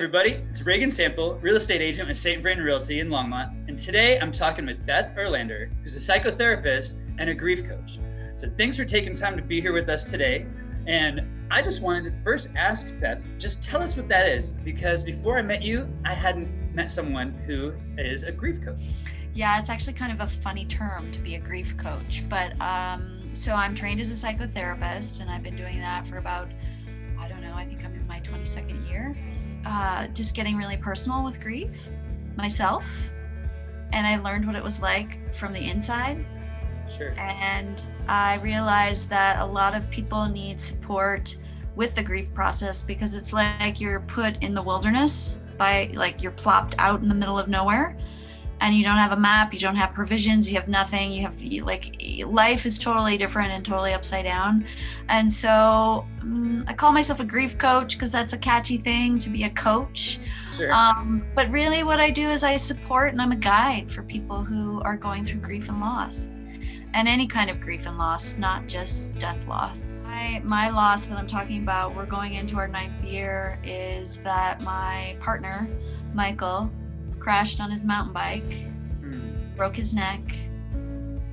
everybody. It's Regan Sample, real estate agent with St. Vrain Realty in Longmont. And today I'm talking with Beth Erlander, who's a psychotherapist and a grief coach. So thanks for taking time to be here with us today. And I just wanted to first ask Beth, just tell us what that is, because before I met you, I hadn't met someone who is a grief coach. Yeah, it's actually kind of a funny term to be a grief coach, but so I'm trained as a psychotherapist, and I've been doing that for about, I think I'm in my 22nd year, just getting really personal with grief myself. And I learned what it was like from the inside. Sure. And I realized that a lot of people need support with the grief process, because it's like you're put in the wilderness you're plopped out in the middle of nowhere, and you don't have a map, you don't have provisions, you have nothing, life is totally different and totally upside down. And so I call myself a grief coach because that's a catchy thing to be a coach. Sure. But really what I do is I support and I'm a guide for people who are going through grief and loss, and any kind of grief and loss, not just death loss. My loss that I'm talking about, we're going into our 9th year, is that my partner, Michael, crashed on his mountain bike, broke his neck,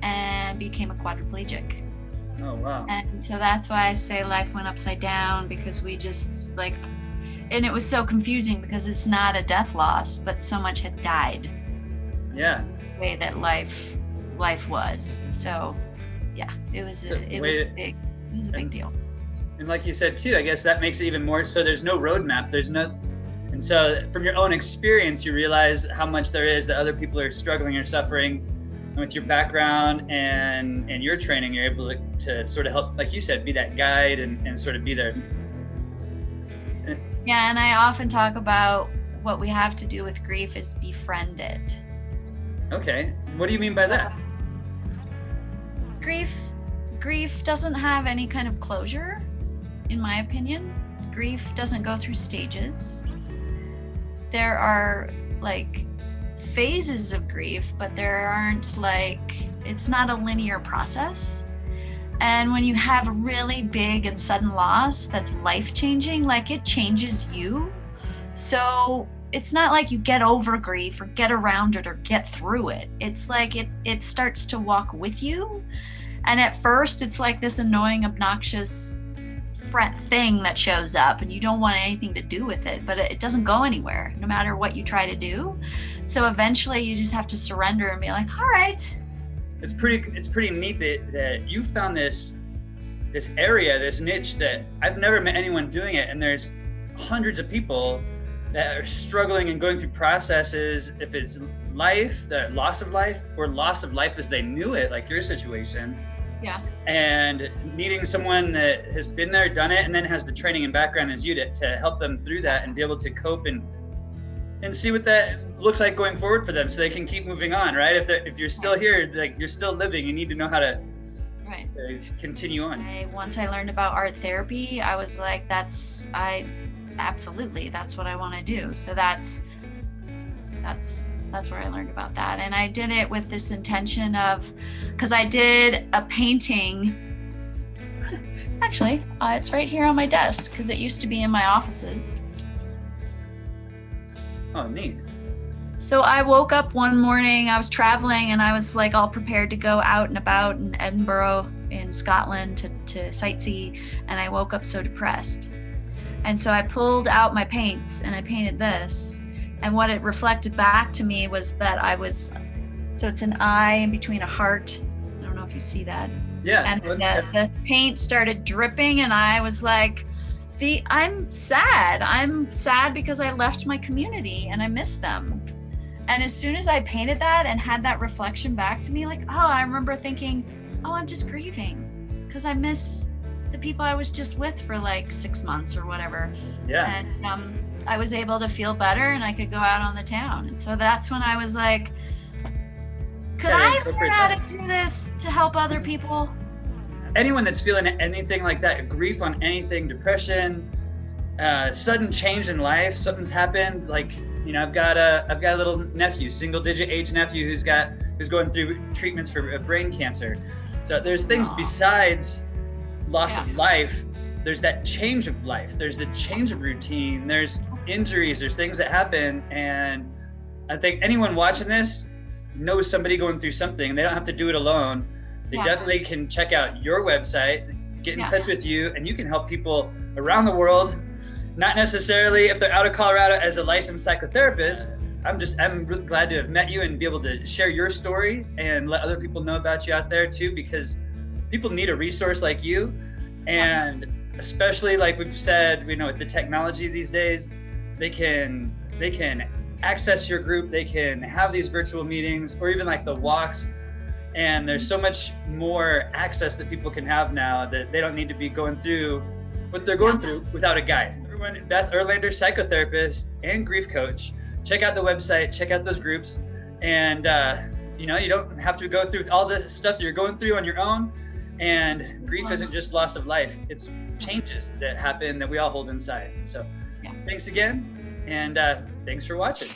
and became a quadriplegic. Oh, wow. And so that's why I say life went upside down, because we just and it was so confusing because it's not a death loss, but so much had died. Yeah. The way that life was. So yeah, it was a big deal. And like you said too, I guess that makes it even more so. There's no roadmap. And so from your own experience, you realize how much there is that other people are struggling or suffering. And with your background and your training, you're able to sort of help, like you said, be that guide and sort of be there. Yeah, and I often talk about what we have to do with grief is befriend it. Okay, what do you mean by that? Grief doesn't have any kind of closure, in my opinion. Grief doesn't go through stages. There are phases of grief, but there aren't it's not a linear process. And when you have a really big and sudden loss that's life-changing, it changes you. So it's not like you get over grief or get around it or get through it. It's it starts to walk with you. And at first it's like this annoying, obnoxious thing that shows up, and you don't want anything to do with it, but it doesn't go anywhere no matter what you try to do. So eventually you just have to surrender and be like, all right. It's pretty neat that you found this area, this niche that I've never met anyone doing it, and there's hundreds of people that are struggling and going through processes, if it's life, the loss of life, or loss of life as they knew it, like your situation. Yeah. And needing someone that has been there, done it, and then has the training and background as you to help them through that and be able to cope and see what that looks like going forward for them, so they can keep moving on, right? If you're still here, you're still living, you need to know how to continue on. Once I learned about art therapy, I was like, absolutely, that's what I want to do. So that's where I learned about that. And I did it with this intention of, because I did a painting. Actually, it's right here on my desk, because it used to be in my offices. Oh, neat. So I woke up one morning, I was traveling, and I was all prepared to go out and about in Edinburgh in Scotland to sightsee, and I woke up so depressed. And so I pulled out my paints and I painted this. And what it reflected back to me was that so it's an eye in between a heart. I don't know if you see that. Yeah. And the paint started dripping, and I was like, I'm sad. I'm sad because I left my community and I miss them. And as soon as I painted that and had that reflection back to me, I remember thinking, I'm just grieving because I miss the people I was just with for 6 months or whatever. Yeah. And I was able to feel better, and I could go out on the town. And so that's when I was like, could I learn how to do this to help other people? Anyone that's feeling anything like that, grief on anything, depression, sudden change in life, something's happened. I've got a little nephew, single-digit age nephew who's going through treatments for brain cancer. So there's things besides loss of life there's that change of life, there's the change of routine, there's injuries, there's things that happen. And I think anyone watching this knows somebody going through something, and they don't have to do it alone. They definitely can check out your website, get in touch with you, and you can help people around the world. Not necessarily if they're out of Colorado as a licensed psychotherapist. I'm really glad to have met you and be able to share your story and let other people know about you out there too, because people need a resource like you. And especially like we've said, with the technology these days, they can access your group, they can have these virtual meetings or even like the walks. And there's so much more access that people can have now that they don't need to be going through what they're going through without a guide. Everyone, Beth Erlander, psychotherapist and grief coach. Check out the website, check out those groups. And, you don't have to go through all the stuff that you're going through on your own. And grief isn't just loss of life. It's changes that happen that we all hold inside. So thanks again. And thanks for watching.